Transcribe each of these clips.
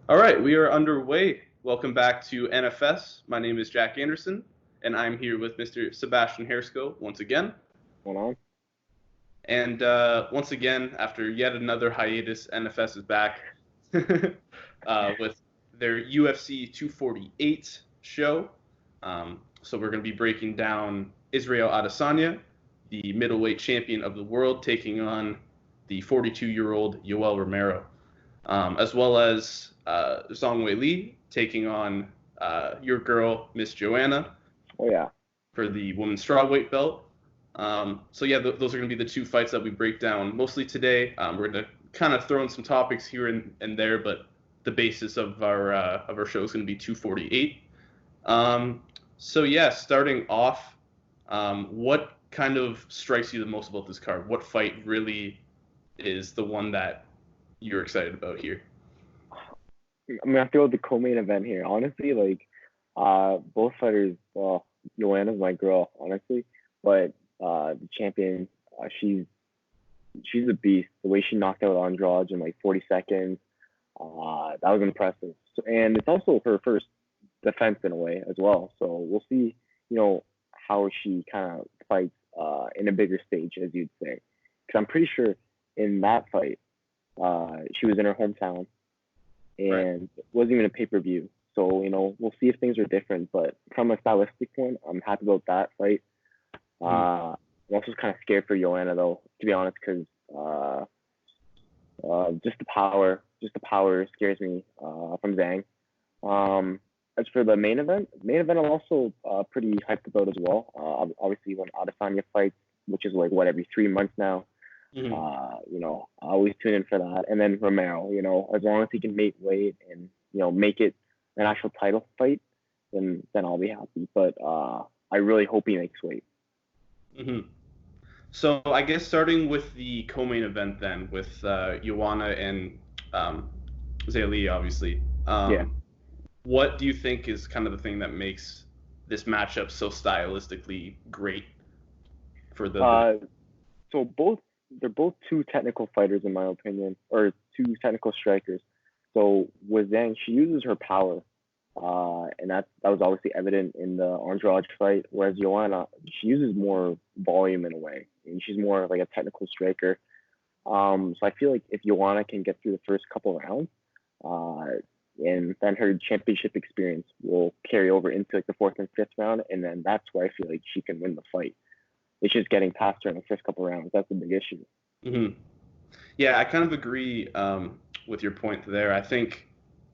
All right, we are underway. Welcome back to NFS. My name is Jack Anderson, and I'm here with Mr. Sebastian Hairsko once again. Going on? And once again, after yet another hiatus, NFS is back with their UFC 248 show. So we're going to be breaking down Israel Adesanya, the middleweight champion of the world, taking on the 42-year-old Yoel Romero, as well as Zhang Weili taking on your girl, Miss Joanna, Oh yeah. for the women's strawweight belt. So yeah, those are going to be the two fights that we break down mostly today. We're going to kind of throw in some topics here and there, but the basis of our show is going to be 248. So yeah, starting off, what kind of strikes you the most about this card? What fight really is the one that you're excited about here? I'm gonna throw the co-main event here. Honestly, both fighters. Well, Joanna's my girl, honestly, but the champion, she's a beast. The way she knocked out Andrade in like 40 seconds, that was impressive. So, and it's also her first defense in a way as well. So we'll see, how she kind of fights in a bigger stage, as you'd say. Because I'm pretty sure in that fight, she was in her hometown Right. and it wasn't even a pay-per-view. So, we'll see if things are different. But from a stylistic point, I'm happy about that fight. Mhm. I'm also kind of scared for Joanna though, to be honest, because just the power scares me from Zhang. Um, as for the main event I'm also pretty hyped about as well. Obviously, when Adesanya fights, which is like what every 3 months now. Mhm. I always tune in for that. And then Romero, as long as he can make weight and make it an actual title fight, then I'll be happy. But I really hope he makes weight. Mhm. So I guess starting with the co-main event then, with Joanna and um, Zaylee, obviously. Yeah. What do you think is kind of the thing that makes this matchup so stylistically great for the? Uh, so they're both two technical fighters in my opinion, or two technical strikers. So with Zhang, she uses her power, and that was obviously evident in the Andrade fight. Whereas Joanna, she uses more volume in a way, and she's more of like a technical striker. So I feel like if Joanna can get through the first couple of rounds, uh, and then her championship experience will carry over into like the fourth and fifth round, and then that's where I feel like she can win the fight. It's just getting past her in the first couple of rounds. That's the big issue. Mhm. Yeah, I kind of agree with your point there. I think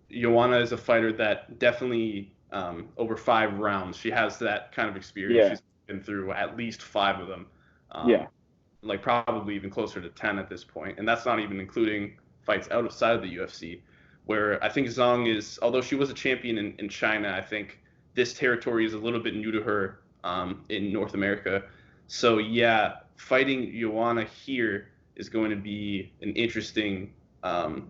Joanna is a fighter that definitely over 5 rounds, she has that kind of experience. Yeah, She's been through at least 5 of them. yeah, Um, like probably even closer to 10 at this point, and that's not even including fights outside of the UFC. Where I think Zhang is, although she was a champion in China, I think this territory is a little bit new to her in North America. So yeah, fighting Joanna here is going to be an interesting um,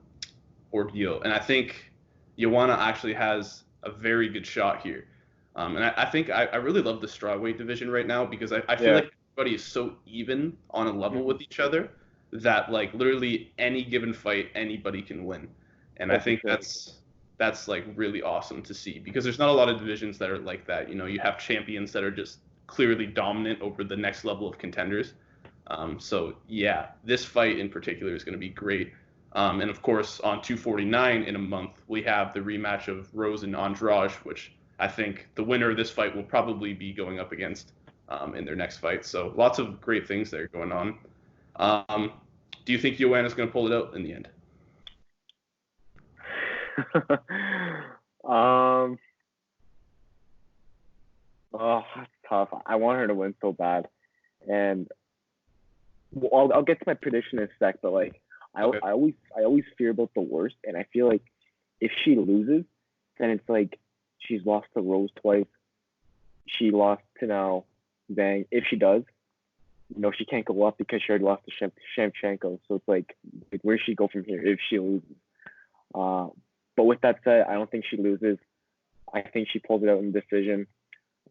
ordeal, and I think Joanna actually has a very good shot here. And I think I really love the strawweight division right now because I feel yeah. like everybody is so even on a level Hmm. with each other that like literally any given fight anybody can win. And I Oh, for think sure. that's like really awesome to see because there's not a lot of divisions that are like that. You have champions that are just clearly dominant over the next level of contenders. So yeah, this fight in particular is going to be great. And of course, on 249 in a month, we have the rematch of Rose and Andrade, which I think the winner of this fight will probably be going up against in their next fight. So lots of great things there going on. Um, do you think Joanna's going to pull it out in the end? um, oh, that's tough. I want her to win so bad, and I'll get to my prediction in a sec. But like, Okay. I always fear about the worst, and I feel like if she loses, then it's like she's lost to Rose twice. She lost to now Zhang. If she does, she can't go up because she already lost to Shevchenko. So it's like where does she go from here if she loses? Uh, but with that said, I don't think she loses. I think she pulls it out in decision.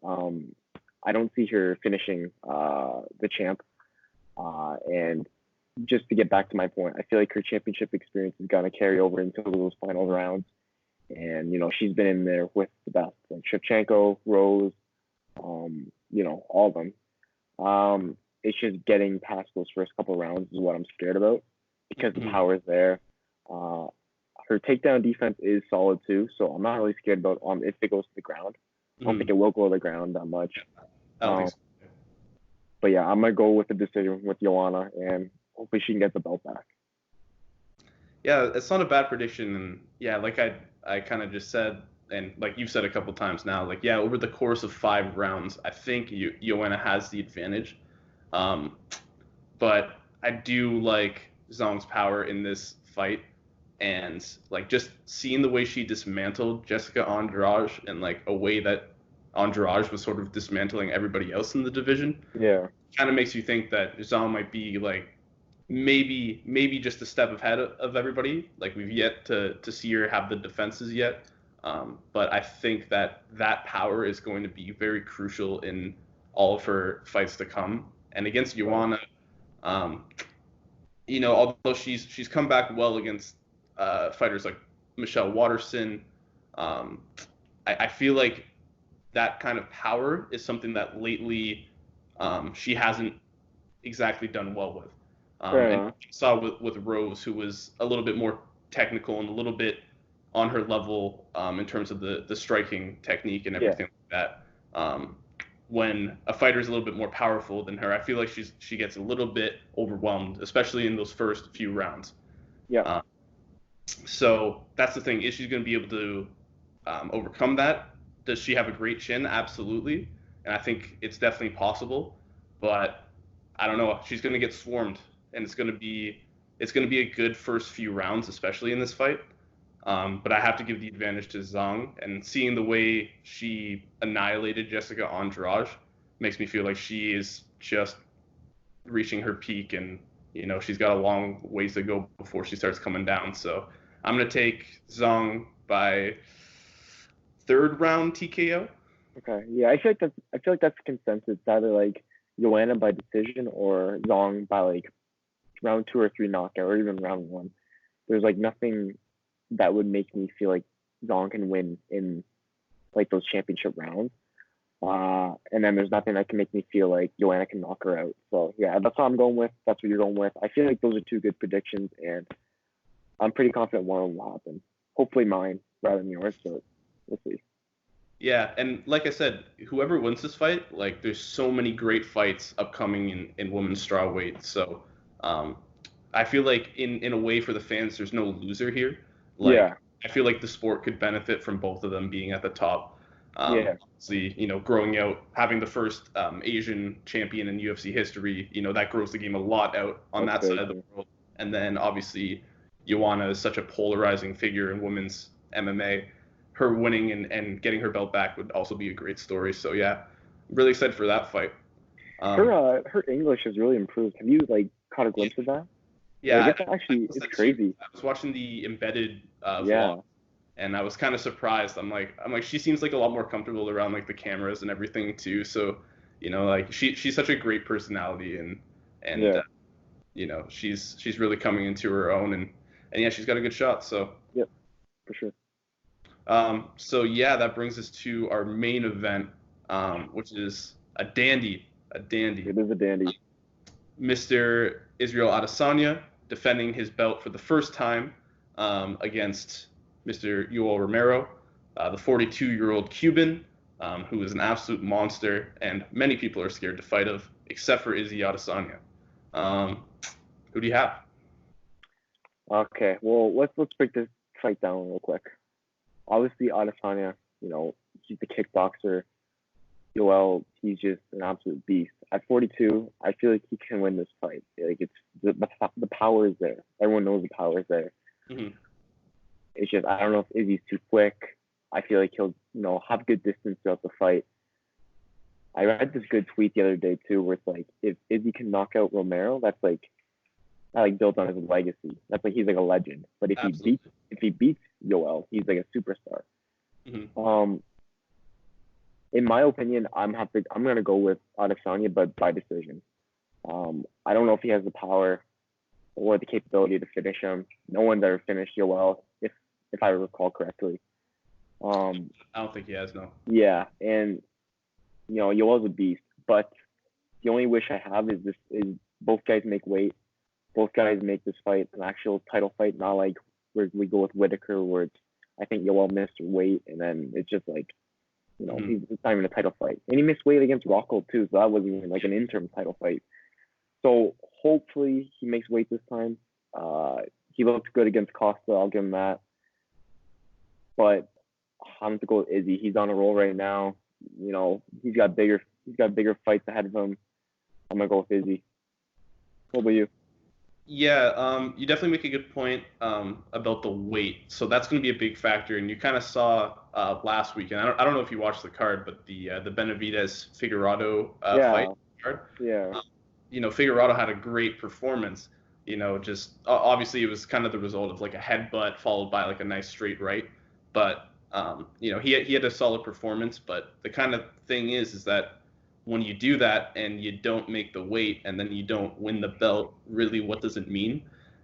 Um, I don't see her finishing the champ. And just to get back to my point, I feel like her championship experience is going to carry over into those final rounds. And she's been in there with the best, like Shevchenko, Rose, all of them. It's just getting past those first couple rounds is what I'm scared about because the power is there. Her takedown defense is solid too, so I'm not really scared about if it goes to the ground. I don't think it will go to the ground that much. I don't think so. But yeah, I'm gonna go with the decision with Joanna, and hopefully she can get the belt back. Yeah, it's not a bad prediction, and yeah, like I kind of just said, and like you've said a couple times now, like yeah, over the course of 5 rounds, I think Joanna has the advantage. But I do like Zhang's power in this fight, and like just seeing the way she dismantled Jessica Andrade and like a way that Andrade was sort of dismantling everybody else in the division. Yeah. Kind of makes you think that Zhang might be like maybe just a step ahead of everybody. Like we've yet to see her have the defenses yet. But I think that power is going to be very crucial in all of her fights to come. And against Joanna, although she's come back well against fighters like Michelle Waterson, I feel like that kind of power is something that lately she hasn't exactly done well with. And you saw with Rose, who was a little bit more technical and a little bit on her level in terms of the striking technique and everything like that. When a fighter is a little bit more powerful than her, I feel like she gets a little bit overwhelmed, especially in those first few rounds. Yeah. So that's the thing. Is she going to be able to overcome that? Does she have a great chin? Absolutely. And I think it's definitely possible. But I don't know. She's going to get swarmed, and it's going to be a good first few rounds, especially in this fight. But I have to give the advantage to Zhang, and seeing the way she annihilated Jessica Andrade makes me feel like she is just reaching her peak, and she's got a long ways to go before she starts coming down. So I'm gonna take Zhang by 3rd round TKO. Okay. Yeah, I feel like that's consensus. It's either like Joanna by decision or Zhang by like round 2 or 3 knockout, or even round 1. There's like nothing that would make me feel like Zhang can win in like those championship rounds. And then there's nothing that can make me feel like Joanna can knock her out. So yeah, that's what I'm going with. That's what you're going with. I feel like those are 2 good predictions, and I'm pretty confident one of them will happen. Hopefully mine rather than yours, but we'll see. Yeah, and like I said, whoever wins this fight, like there's so many great fights upcoming in women's strawweight. So I feel like in a way for the fans, there's no loser here. Like I feel like the sport could benefit from both of them being at the top. Obviously, growing out, having the first Asian champion in UFC history, that grows the game a lot out on that side of the world. And then obviously, Joanna is such a polarizing figure in women's MMA. Her winning and getting her belt back would also be a great story. So yeah, I'm really excited for that fight. Her English has really improved. Have you like caught a glimpse of that? Yeah, it's crazy. I was watching the embedded vlog, and I was kind of surprised. I'm like, she seems like a lot more comfortable around like the cameras and everything too. So, like she's such a great personality, and she's really coming into her own, and yeah, she's got a good shot. So yep, for sure. So yeah, that brings us to our main event, which is a dandy. It is a dandy. Mr. Israel Adesanya defending his belt for the first time against Mr. Yoel Romero, the 42-year-old Cuban, who is an absolute monster, and many people are scared to fight of, except for Izzy Adesanya. Who do you have? Okay, well let's break this fight down real quick. Obviously, Adesanya, he's the kickboxer. Yoel, he's just an absolute beast. At 42, I feel like he can win this fight. Like it's the power is there. Everyone knows the power is there. Mm-hmm. It's just I don't know if Izzy's too quick. I feel like he'll have good distance throughout the fight. I read this good tweet the other day too, where it's like if Izzy can knock out Romero, that's like built on his legacy. That's like he's like a legend. But if he beats Yoel, he's like a superstar. Mm-hmm. In my opinion, I'm gonna go with Adesanya, but by decision. I don't know if he has the power or the capability to finish him. No one's ever finished Yoel, if I recall correctly. I don't think he has, no. Yeah, and Yoel's a beast, but the only wish I have is both guys make weight. Both guys make this fight an actual title fight, not like where we go with Whitaker, where I think Yoel missed weight, and then it's just like, it's not even a title fight. And he missed weight against Rocco too, so that wasn't even like an interim title fight. So hopefully he makes weight this time. He looked good against Costa, I'll give him that. But I'm going to go with Izzy. He's on a roll right now. He's got bigger fights ahead of him. I'm gonna go with Izzy. What about you? Yeah, you definitely make a good point about the weight. So that's going to be a big factor, and you kind of saw last weekend. I don't know if you watched the card, but the Benavidez Figueroa fight card. Yeah. Figueroa had a great performance. Just obviously it was kind of the result of like a headbutt followed by like a nice straight right. But he had a solid performance. But the kind of thing is that when you do that and you don't make the weight and then you don't win the belt, really, what does it mean?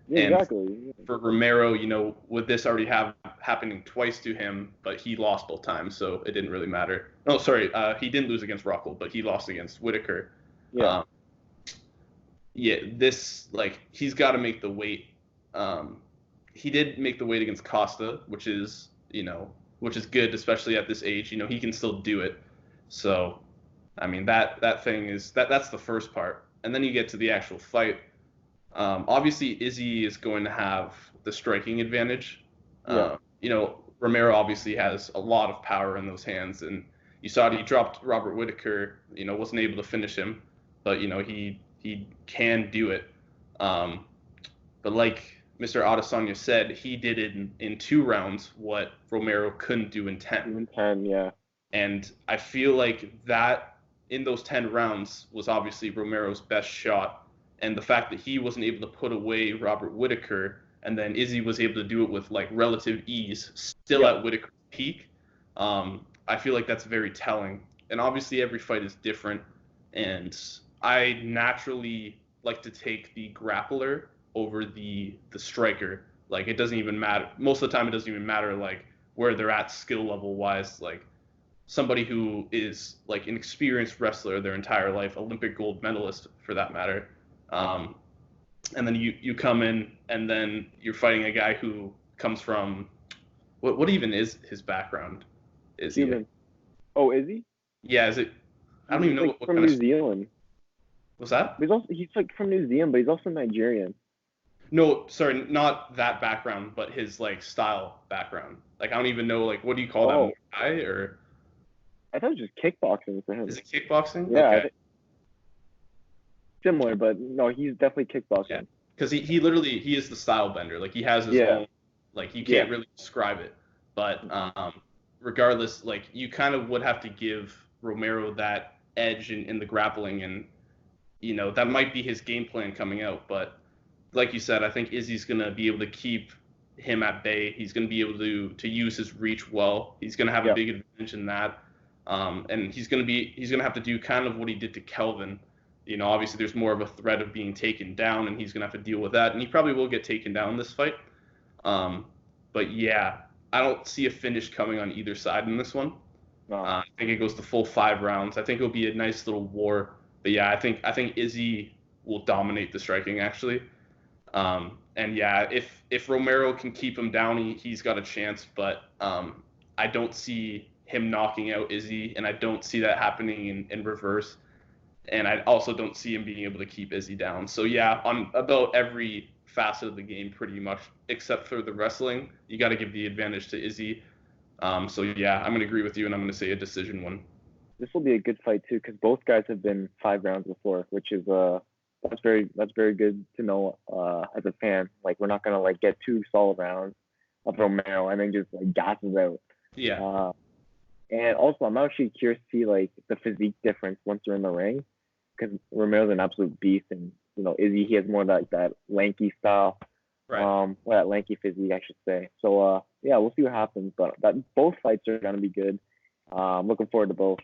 Yeah, and exactly. For Romero, with this already happening twice to him, but he lost both times, so it didn't really matter. No, sorry, he didn't lose against Rockhold, but he lost against Whitaker. Yeah. This, like, he's got to make the weight. He did make the weight against Costa, which is good, especially at this age. He can still do it. So, I mean, that thing is that's the first part, and then you get to the actual fight. Obviously, Izzy is going to have the striking advantage. Yeah. Romero obviously has a lot of power in those hands, and you saw he dropped Robert Whitaker. Wasn't able to finish him, but he can do it. But like Mr. Adesanya said, he did it in 2 rounds what Romero couldn't do in 10. In 10, yeah. And I feel like that in those 10 rounds was obviously Romero's best shot. And the fact that he wasn't able to put away Robert Whitaker, and then Izzy was able to do it with like relative ease, still at Whitaker's peak, I feel like that's very telling. And obviously every fight is different, and I naturally like to take the grappler over the striker. Like, it doesn't even matter. Most of the time it doesn't even matter like where they're at skill level wise. Like, somebody who is like an experienced wrestler their entire life, Olympic gold medalist for that matter, and then you come in and then you're fighting a guy who comes from what even is his background? Is Cuban. he? Oh, is he? Yeah, is it? I don't even know what from New Zealand. What's that? He's like from New Zealand, but he's also Nigerian. No, sorry, not that background, but his like style background. Like, I don't even know, like, what do you call that? Muay Thai or? I thought it was just kickboxing for him. Is it kickboxing? Yeah. Okay. Similar, but no, he's definitely kickboxing. Yeah, because he literally is the style bender. Like, he has his own. Like, you can't really describe it. But regardless, like, you kind of would have to give Romero that edge in the grappling, and that might be his game plan coming out. But like you said, I think Izzy's gonna be able to keep him at bay. He's gonna be able to use his reach well. He's gonna have a big advantage in that. And he's gonna have to do kind of what he did to Kelvin. Obviously there's more of a threat of being taken down, and he's gonna have to deal with that. And he probably will get taken down in this fight. But yeah, I don't see a finish coming on either side in this one. No. I think it goes the full 5 rounds. I think it'll be a nice little war. But yeah, I think Izzy will dominate the striking actually. And yeah, if Romero can keep him down, he's got a chance. But I don't see him knocking out Izzy, and I don't see that happening in reverse. And I also don't see him being able to keep Izzy down. So yeah, on about every facet of the game pretty much, except for the wrestling, you got to give the advantage to Izzy. So yeah, I'm going to agree with you, and I'm going to say a decision win. This will be a good fight too, because both guys have been 5 rounds before, which is that's very good to know as a fan. Like, we're not gonna like get 2 solid rounds of Romero and then just like gasses out. Yeah. And also, I'm actually curious to see like the physique difference once they're in the ring, because Romero's an absolute beast, and Izzy, he has more like that lanky style, right? Or that lanky physique, I should say. So yeah, we'll see what happens. But both fights are gonna be good. I'm looking forward to both.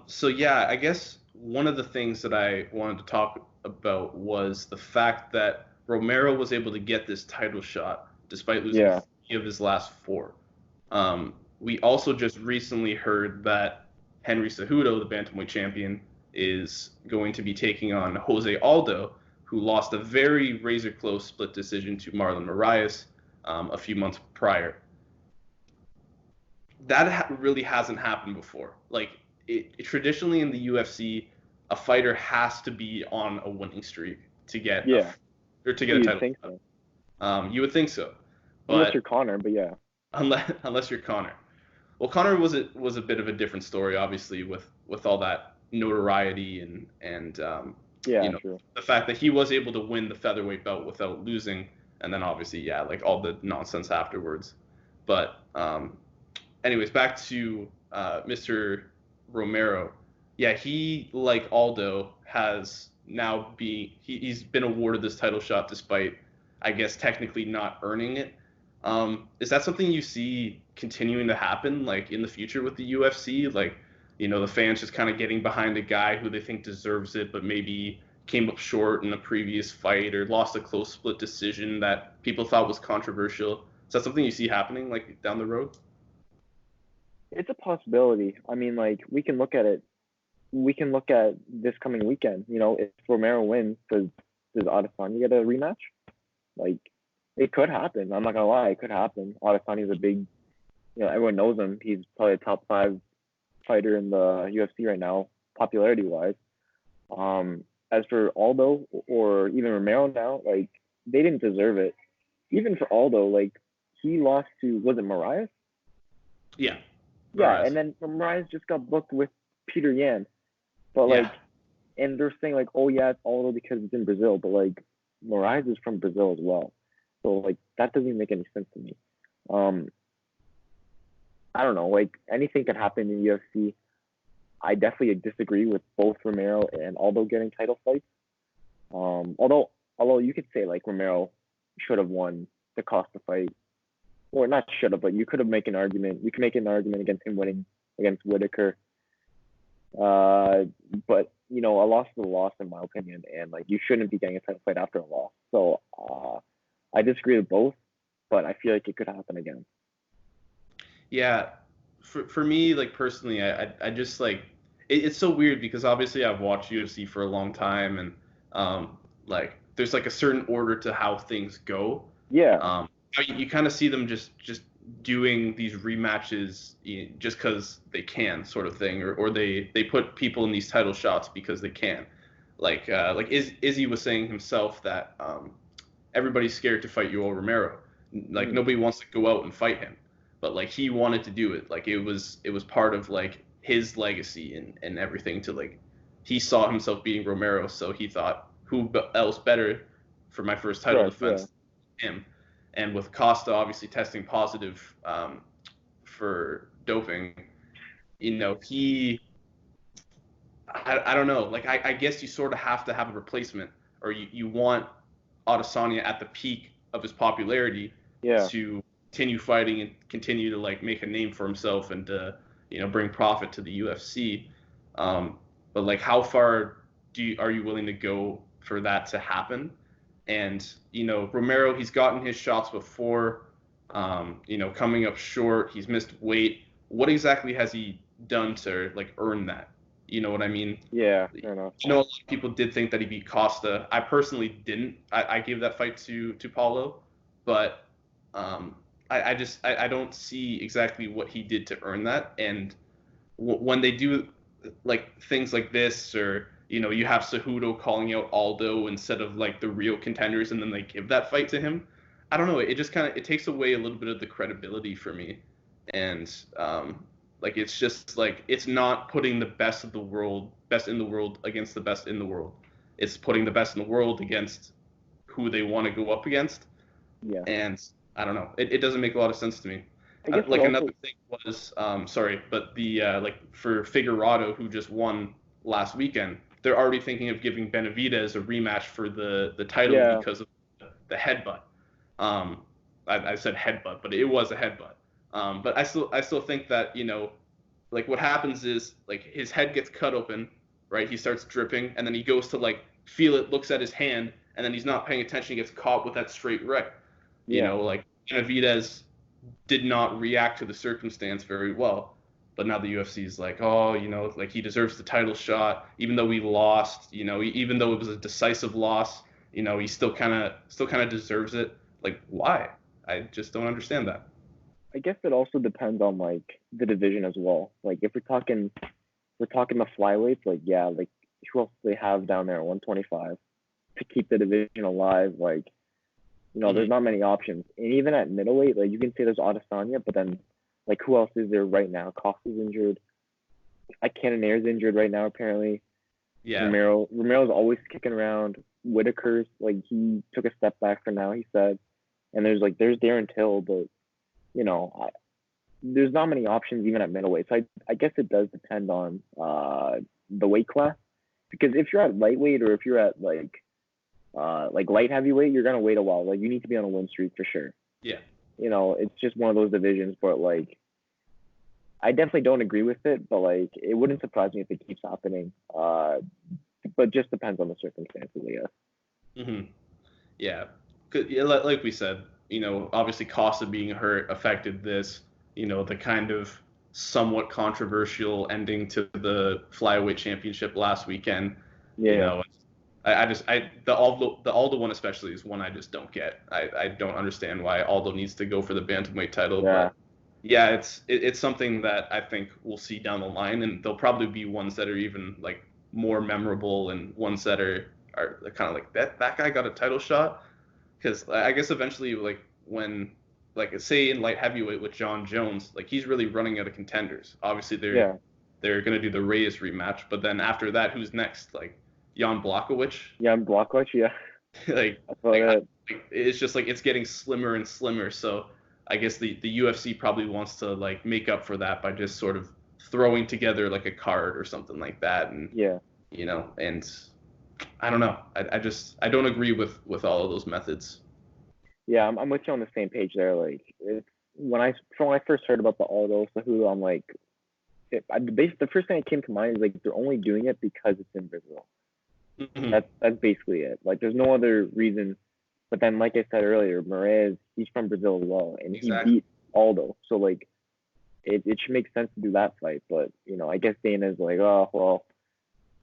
So yeah, I guess one of the things that I wanted to talk about was the fact that Romero was able to get this title shot despite losing of his last 4. We also just recently heard that Henry Cejudo, the bantamweight champion, is going to be taking on Jose Aldo, who lost a very razor-close split decision to Marlon Moraes a few months prior. That really hasn't happened before. Like, traditionally in the UFC, a fighter has to be on a winning streak to get a title. Think so. You would think so, but unless you're Conor, but yeah. Unless you're Conor. Well, Conor was a bit of a different story, obviously, with all that notoriety and true. the fact that he was able to win the featherweight belt without losing, and then obviously, like all the nonsense afterwards. But anyways, back to Mr. Romero. Yeah, he, like Aldo, has now he's been awarded this title shot despite, I guess, technically not earning it. Is that something you see continuing to happen, like in the future with the UFC? Like, the fans just kind of getting behind a guy who they think deserves it, but maybe came up short in a previous fight or lost a close split decision that people thought was controversial. Is that something you see happening, like, down the road? It's a possibility. I mean, like, we can look at it. We can look at this coming weekend. If Romero wins, does Adesanya get a rematch? Like, it could happen. I'm not gonna lie, it could happen. Adesanya's a big, everyone knows him. He's probably a top 5 fighter in the UFC right now, popularity-wise. As for Aldo or even Romero now, like, they didn't deserve it. Even for Aldo, like, he lost to, was it Moraes? Yeah. Yeah, and then Moraes just got booked with Peter Yan. But, like, and they're saying, like, oh, yeah, it's Aldo because it's in Brazil. But, like, Moraes is from Brazil as well. So, like, that doesn't even make any sense to me. I don't know. Like, anything can happen in UFC. I definitely disagree with both Romero and Aldo getting title fights. Although you could say, like, Romero should have won the Costa fight. Or not should have, but you could have made an argument. We could make an argument against him winning against Whitaker. But, a loss is a loss, in my opinion. And, like, you shouldn't be getting a title fight after a loss. So, I disagree with both, but I feel like it could happen again. Yeah, for me, like, personally, I just, like, it's so weird because obviously I've watched UFC for a long time, and like, there's, like, a certain order to how things go. Yeah. You kind of see them just doing these rematches just because they can, sort of thing, or they put people in these title shots because they can. Like Izzy was saying himself that everybody's scared to fight Yoel Romero. Like, nobody wants to go out and fight him, but, like, he wanted to do it. Like, it was part of, like, his legacy and everything to, like, he saw himself beating Romero, so he thought, who else better for my first title defense than him? And with Costa obviously testing positive for doping, I don't know. Like, I guess you sort of have to have a replacement, or you want Adesanya at the peak of his popularity to continue fighting and continue to, like, make a name for himself and bring profit to the UFC. But, like, how far are you willing to go for that to happen? And, Romero, he's gotten his shots before, coming up short. He's missed weight. What exactly has he done to, like, earn that? You know what I mean? Yeah, fair enough. I know a lot of people did think that he beat Costa. I personally didn't. I gave that fight to Paulo, but I don't see exactly what he did to earn that. And when they do, like, things like this, or you have Cejudo calling out Aldo instead of, like, the real contenders, and then they give that fight to him. I don't know. It just it takes away a little bit of the credibility for me, and like, it's just, like, it's not putting the best in the world against the best in the world. It's putting the best in the world against who they want to go up against. Yeah. And I don't know. It doesn't make a lot of sense to me. Like, another thing was, sorry, but the like, for Figueroa, who just won last weekend, they're already thinking of giving Benavidez a rematch for the title because of the headbutt. I said headbutt, but it was a headbutt. But I still think that, like, what happens is, like, his head gets cut open, right? He starts dripping, and then he goes to, like, feel it, looks at his hand, and then he's not paying attention. He gets caught with that straight right. Like, Benavidez did not react to the circumstance very well. But now the UFC is like, oh, like he deserves the title shot, even though we lost, even though it was a decisive loss, he still kind of deserves it. Like, why? I just don't understand that. I guess it also depends on like the division as well. Like if we're talking the flyweights, like yeah, like who else do they have down there at 125 to keep the division alive? Like, there's not many options. And even at middleweight, like you can say there's Adesanya, but then like who else is there right now? Costa's injured. Cannonier's injured right now apparently. Yeah. Romero's always kicking around. Whitaker's like he took a step back for now, he said. And there's Darren Till, but there's not many options even at middleweight. So I guess it does depend on the weight class. Because if you're at lightweight or if you're at like light heavyweight, you're gonna wait a while. Like you need to be on a win streak for sure. Yeah. It's just one of those divisions, but like I definitely don't agree with it, but like it wouldn't surprise me if it keeps happening. But just depends on the circumstances, I guess. Mm-hmm. Yeah. Yeah, like we said, obviously Costa being hurt affected this, the kind of somewhat controversial ending to the flyweight championship last weekend. Yeah. The Aldo one especially is one I just don't get. I don't understand why Aldo needs to go for the bantamweight title. Yeah. But yeah, it's something that I think we'll see down the line, and there'll probably be ones that are even like more memorable and ones that are kind of like that guy got a title shot. Because I guess eventually, like when, like say in light heavyweight with John Jones, like he's really running out of contenders. Obviously, they're gonna do the Reyes rematch, but then after that, who's next? Like Jan Blachowicz. Jan Blachowicz, yeah. It's just like it's getting slimmer and slimmer. So I guess the UFC probably wants to like make up for that by just sort of throwing together like a card or something like that, and and I don't know. I don't agree with all of those methods. Yeah, I'm with you on the same page there. Like when I first heard about the Aldo Cejudo, I'm like, the first thing that came to mind is like they're only doing it because it's in Brazil. Mm-hmm. That's basically it. Like there's no other reason. But then, like I said earlier, Moraes, he's from Brazil as well, and Exactly. he beat Aldo. So like, it should make sense to do that fight. But I guess Dana's like, oh well.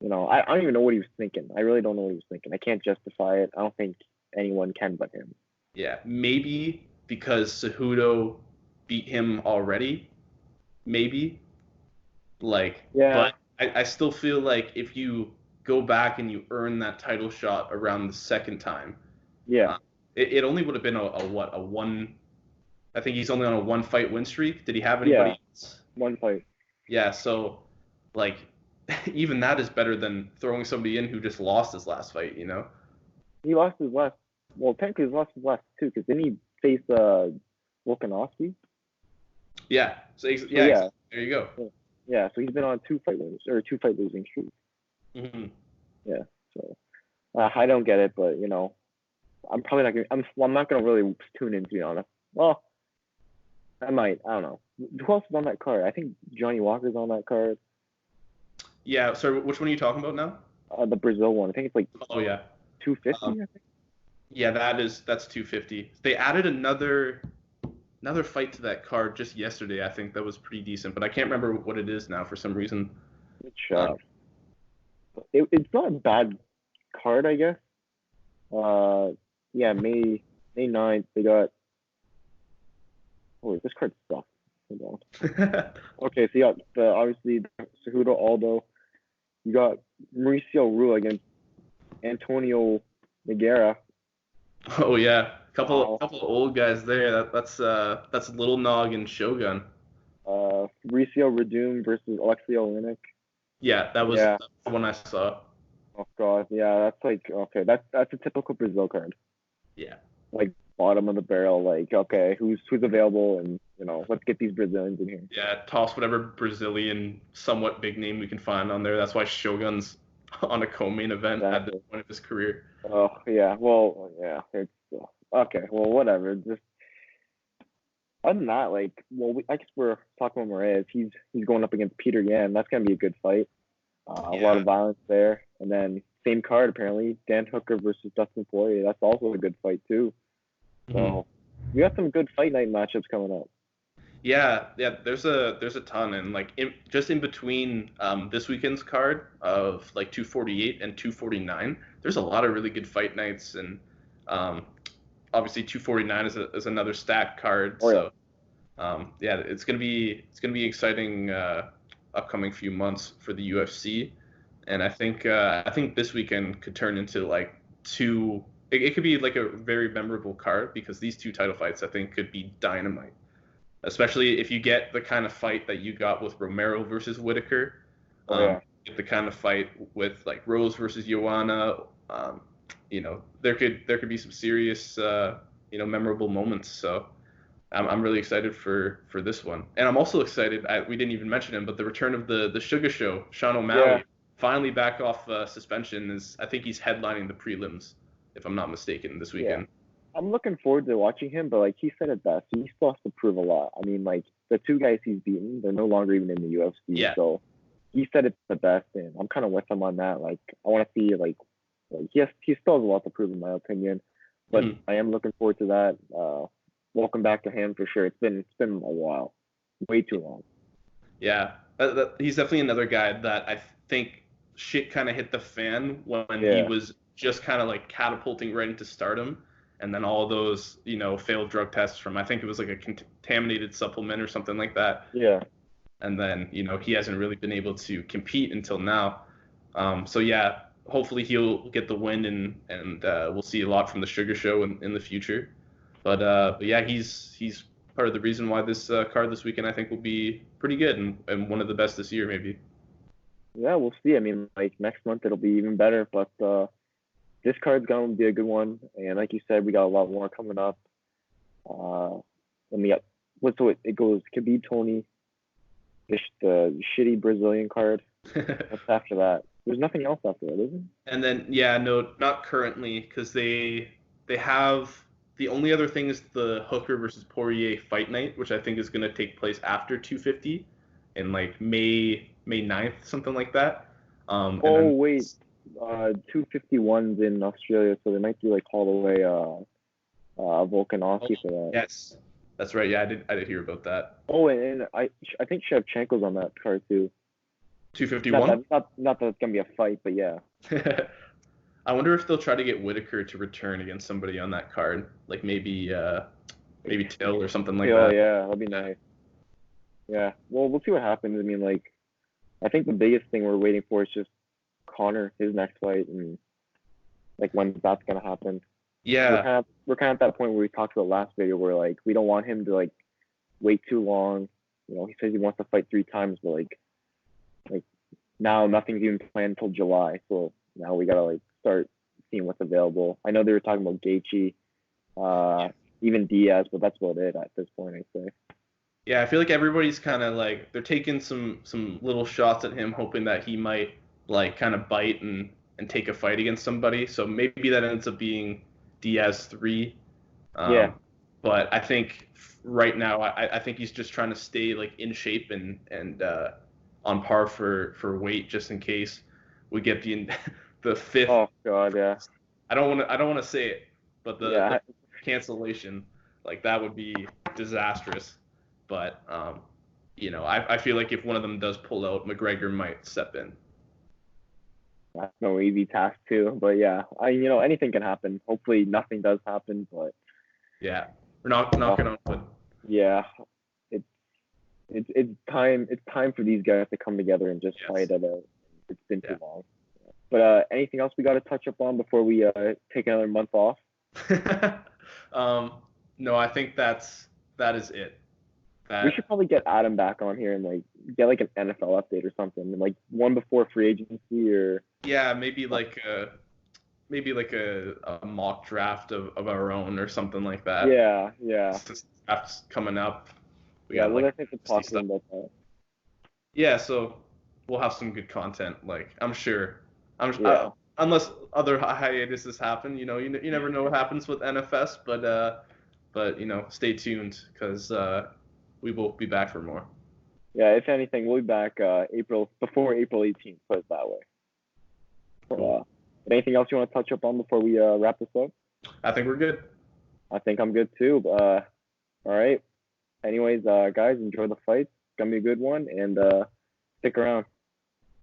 I don't even know what he was thinking. I really don't know what he was thinking. I can't justify it. I don't think anyone can but him. Yeah, maybe because Cejudo beat him already. Maybe. Like, yeah. But I still feel like if you go back and you earn that title shot around the second time, it only would have been a one. I think he's only on a one fight win streak. Did he have anybody else? One fight. Yeah, so like even that is better than throwing somebody in who just lost his last fight, He lost his last. Well, technically, he lost his last two because didn't he face Volkanovski? Yeah. There you go. Yeah, so he's been on two fight losing streak. Mm-hmm. Yeah, so I don't get it, but I'm probably not gonna. I'm not gonna really tune in, to be honest. Well, I might. I don't know. Who else is on that card? I think Johnny Walker's on that card. Yeah. Sorry, which one are you talking about now? The Brazil one. I think it's like. Oh yeah. 250. I think. Yeah, that's 250. They added another fight to that card just yesterday. I think that was pretty decent, but I can't remember what it is now for some reason. It's not a bad card, I guess. Yeah, May 9th they got. Oh, this card sucks. Hold on. Okay, so you got obviously Cejudo Aldo. You got Mauricio Rua against Antonio Nogueira. Oh yeah, couple of old guys there. That's Little Nog and Shogun. Mauricio Radum versus Alexei Olenek. Yeah, that was the one I saw. Oh god, yeah, that's like okay, that's a typical Brazil card. Yeah. Like bottom of the barrel, like okay, who's available, and let's get these Brazilians in here. Yeah, toss whatever Brazilian somewhat big name we can find on there. That's why Shogun's on a co-main event at this point of his career. Oh yeah, well yeah, it's okay. Well, whatever. Just other than that, like, I guess we're talking about Moraes. He's going up against Peter Yan. That's gonna be a good fight. A lot of violence there, and then same card apparently, Dan Hooker versus Dustin Poirier. That's also a good fight too. So we got some good fight night matchups coming up. Yeah. There's a ton, and like just in between this weekend's card of like 248 and 249, there's a lot of really good fight nights, and um, obviously 249 is another stacked card. Oh yeah. So yeah, it's gonna be exciting upcoming few months for the UFC, and I think this weekend could turn into like two. It could be like a very memorable card because these two title fights I think could be dynamite, especially if you get the kind of fight that you got with Romero versus Whitaker, Oh yeah. get the kind of fight with like Rose versus Joanna. There could be some serious memorable moments. So I'm really excited for this one, and I'm also excited. We didn't even mention him, but the return of the Sugar Show, Sean Yeah. O'Malley, finally back off suspension. I think he's headlining the prelims, if I'm not mistaken, this Yeah. weekend. I'm looking forward to watching him, but like he said it best, he still has to prove a lot. I mean, like the two guys he's beaten, they're no longer even in the UFC. Yeah. So he said it's the best, and I'm kind of with him on that. Like I want to see he still has a lot to prove in my opinion, but Mhm. I am looking forward to that. Welcome back to him for sure. It's been a while, way too long. Yeah, he's definitely another guy that I think shit kind of hit the fan when he Yeah, was just kind of like catapulting right into stardom, and then all those failed drug tests from I think it was like a contaminated supplement or something like that, yeah. and then he hasn't really been able to compete until now. So yeah, hopefully he'll get the win and we'll see a lot from the Sugar Show in the future. But yeah, he's part of the reason why this card this weekend I think will be pretty good and one of the best this year maybe. Yeah, we'll see. I mean, like next month it'll be even better, but this card's gonna be a good one. And like you said, we got a lot more coming up. Uh, and we got it goes Khabib Tony, the shitty Brazilian card. What's after that? There's nothing else after that, is there? And then yeah, no, not currently because they have the only other thing is the Hooker versus Poirier fight night, which I think is going to take place after 250 in like May 9th, something like that. And Oh then wait, 251's in Australia, so they might do like all the way oh, Volkanovski for that. yes, that's right. Yeah, I did hear about that. Oh, and I think Shevchenko's on that card too. Not 251. that not that it's gonna be a fight, but yeah. I wonder if they'll try to get Whitaker to return against somebody on that card, like maybe Till or something like Oh that. yeah, that'd be nice. Yeah. Well, we'll see what happens. I mean, like I think the biggest thing we're waiting for is just Connor, his next fight, and like when that's gonna happen. We're Yeah, kind of we're kind of at that point where we talked about last video where like we don't want him to like wait too long. He says he wants to fight 3 times, but like now nothing's even planned until July. So now we gotta like start seeing what's available. I know they were talking about Gaethje, even Diaz, but that's about it at this point, I say. yeah. I feel like everybody's kind of like they're taking some little shots at him, hoping that he might like kind of bite and take a fight against somebody. So maybe that ends up being Diaz 3. Yeah, Um, but I think right now, I think he's just trying to stay like in shape and on par for weight, just in case we get the fifth. oh god, yeah. I don't want to say it, but the Yeah, cancellation, like that would be disastrous. But I feel like if one of them does pull out, McGregor might step in. that's no easy task too. But yeah, anything can happen. Hopefully nothing does happen, but Yeah, we're not uh, knocking on wood. yeah, it's it's time for these guys to come together and just Yes. fight it out. It's been Yeah. too long. But anything else we got to touch up on before we take another month off? um, no, I think that is it. We That should probably get Adam back on here and like get like an NFL update or something, and, like one before free agency or yeah, maybe like a mock draft of our own or something like that. yeah, yeah, Since the draft's coming up, we yeah. got We're like definitely see talking stuff. about that. Yeah, so we'll have some good content. Like I'm sure, Yeah, unless other hiatuses happen, you never know what happens with NFS, but stay tuned because we will be back for more. yeah. If anything, we'll be back before April 18th. Put it that way. Cool. Anything else you want to touch up on before we wrap this up? I think we're good. I think I'm good too. All right. Anyways, guys, enjoy the fight. It's gonna be a good one, and stick around.